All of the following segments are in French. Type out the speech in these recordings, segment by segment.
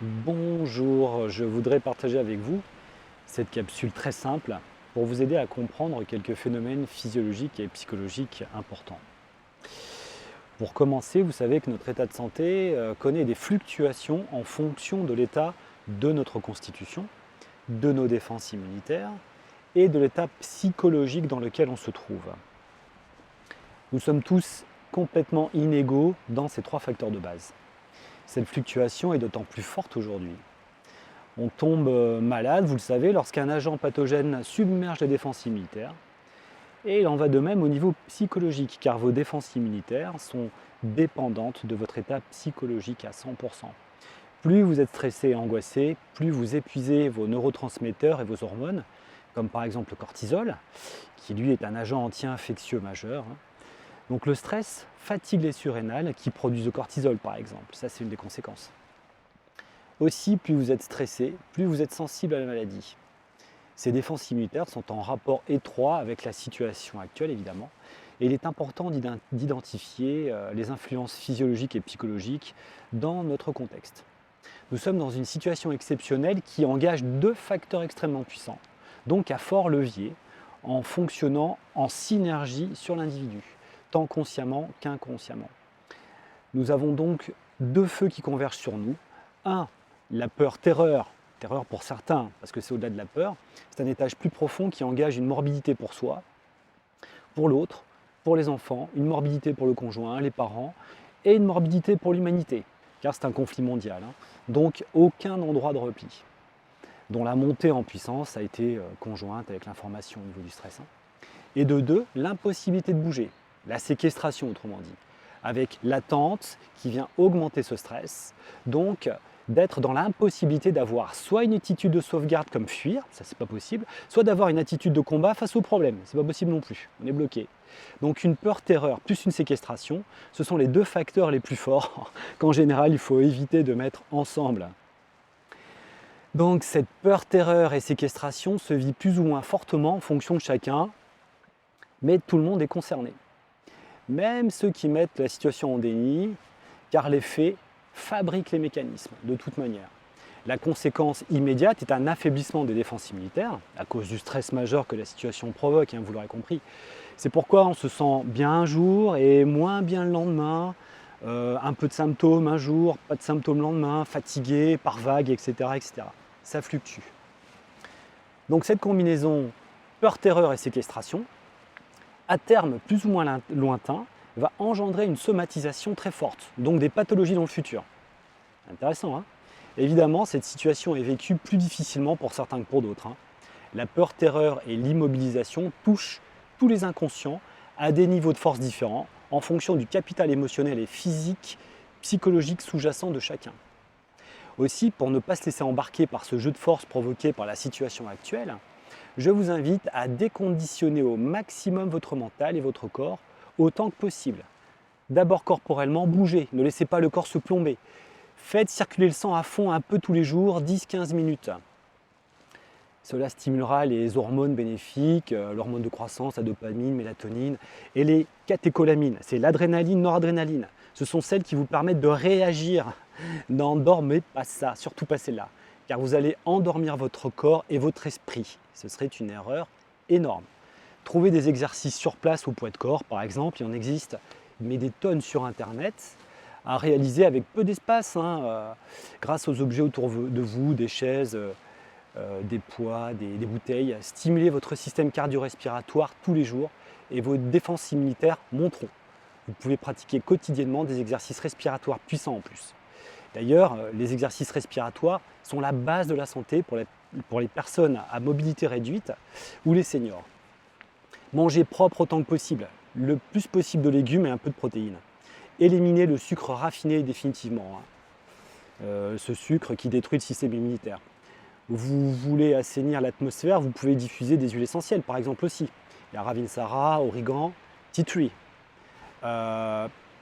Bonjour, je voudrais partager avec vous cette capsule très simple pour vous aider à comprendre quelques phénomènes physiologiques et psychologiques importants. Pour commencer, vous savez que notre état de santé connaît des fluctuations en fonction de l'état de notre constitution, de nos défenses immunitaires et de l'état psychologique dans lequel on se trouve. Nous sommes tous complètement inégaux dans ces trois facteurs de base. Cette fluctuation est d'autant plus forte aujourd'hui. On tombe malade, vous le savez, lorsqu'un agent pathogène submerge les défenses immunitaires. Et il en va de même au niveau psychologique, car vos défenses immunitaires sont dépendantes de votre état psychologique à 100%. Plus vous êtes stressé et angoissé, plus vous épuisez vos neurotransmetteurs et vos hormones, comme par exemple le cortisol, qui lui est un agent anti-infectieux majeur. Donc le stress fatigue les surrénales qui produisent le cortisol par exemple, ça c'est une des conséquences. Aussi, plus vous êtes stressé, plus vous êtes sensible à la maladie. Ces défenses immunitaires sont en rapport étroit avec la situation actuelle évidemment, et il est important d'identifier les influences physiologiques et psychologiques dans notre contexte. Nous sommes dans une situation exceptionnelle qui engage deux facteurs extrêmement puissants, donc à fort levier, en fonctionnant en synergie sur l'individu, tant consciemment qu'inconsciemment. Nous avons donc deux feux qui convergent sur nous. Un, la peur-terreur, terreur pour certains, parce que c'est au-delà de la peur, c'est un étage plus profond qui engage une morbidité pour soi, pour l'autre, pour les enfants, une morbidité pour le conjoint, les parents, et une morbidité pour l'humanité, car c'est un conflit mondial. Donc aucun endroit de repli, dont la montée en puissance a été conjointe avec l'information au niveau du stress. Et de deux, l'impossibilité de bouger, la séquestration autrement dit, avec l'attente qui vient augmenter ce stress, donc d'être dans l'impossibilité d'avoir soit une attitude de sauvegarde comme fuir, ça c'est pas possible, soit d'avoir une attitude de combat face au problème, c'est pas possible non plus, on est bloqué. Donc une peur-terreur plus une séquestration, ce sont les deux facteurs les plus forts qu'en général il faut éviter de mettre ensemble. Donc cette peur-terreur et séquestration se vit plus ou moins fortement en fonction de chacun, mais tout le monde est concerné. Même ceux qui mettent la situation en déni, car les faits fabriquent les mécanismes de toute manière. La conséquence immédiate est un affaiblissement des défenses immunitaires, à cause du stress majeur que la situation provoque, vous l'aurez compris. C'est pourquoi on se sent bien un jour et moins bien le lendemain, un peu de symptômes un jour, pas de symptômes le lendemain, fatigué, par vague, etc., etc. Ça fluctue. Donc cette combinaison peur-terreur et séquestration, à terme plus ou moins lointain, va engendrer une somatisation très forte, donc des pathologies dans le futur. Intéressant, hein? Évidemment, cette situation est vécue plus difficilement pour certains que pour d'autres. La peur-terreur et l'immobilisation touchent tous les inconscients à des niveaux de force différents en fonction du capital émotionnel et physique, psychologique sous-jacent de chacun. Aussi, pour ne pas se laisser embarquer par ce jeu de force provoqué par la situation actuelle, je vous invite à déconditionner au maximum votre mental et votre corps autant que possible. D'abord corporellement, bougez, ne laissez pas le corps se plomber. Faites circuler le sang à fond un peu tous les jours, 10-15 minutes. Cela stimulera les hormones bénéfiques, l'hormone de croissance, la dopamine, mélatonine et les catécholamines. C'est l'adrénaline, noradrénaline. Ce sont celles qui vous permettent de réagir. N'endormez pas ça, surtout pas celle-là, car vous allez endormir votre corps et votre esprit. Ce serait une erreur énorme. Trouvez des exercices sur place au poids de corps, par exemple, il en existe, mais des tonnes sur Internet, à réaliser avec peu d'espace, grâce aux objets autour de vous, des chaises, des poids, des bouteilles. Stimulez votre système cardio-respiratoire tous les jours et vos défenses immunitaires monteront. Vous pouvez pratiquer quotidiennement des exercices respiratoires puissants en plus. D'ailleurs, les exercices respiratoires sont la base de la santé pour les personnes à mobilité réduite ou les seniors. Mangez propre autant que possible, le plus possible de légumes et un peu de protéines. Éliminez le sucre raffiné définitivement, ce sucre qui détruit le système immunitaire. Vous voulez assainir l'atmosphère, vous pouvez diffuser des huiles essentielles par exemple aussi. Il y a Ravinsara, Origan, Tea Tree.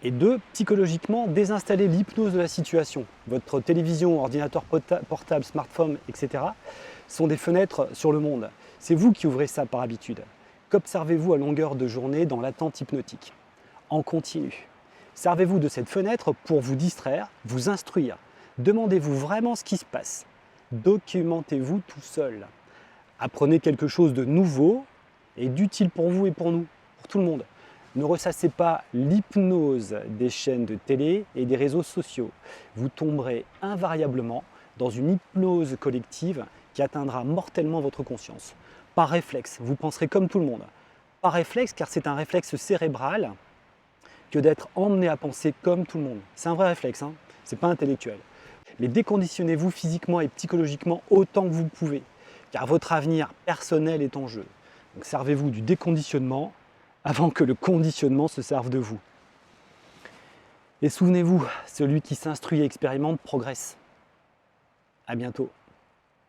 Et deux, psychologiquement, désinstaller l'hypnose de la situation. Votre télévision, ordinateur portable, smartphone, etc. sont des fenêtres sur le monde. C'est vous qui ouvrez ça par habitude. Qu'observez-vous à longueur de journée dans l'attente hypnotique? En continu. Servez-vous de cette fenêtre pour vous distraire, vous instruire. Demandez-vous vraiment ce qui se passe. Documentez-vous tout seul. Apprenez quelque chose de nouveau et d'utile pour vous et pour nous, pour tout le monde. Ne ressassez pas l'hypnose des chaînes de télé et des réseaux sociaux. Vous tomberez invariablement dans une hypnose collective qui atteindra mortellement votre conscience. Par réflexe, vous penserez comme tout le monde. Par réflexe, car c'est un réflexe cérébral que d'être emmené à penser comme tout le monde. C'est un vrai réflexe, hein, c'est pas intellectuel. Mais déconditionnez-vous physiquement et psychologiquement autant que vous pouvez, car votre avenir personnel est en jeu. Donc servez-vous du déconditionnement avant que le conditionnement se serve de vous. Et souvenez-vous, celui qui s'instruit et expérimente progresse. À bientôt.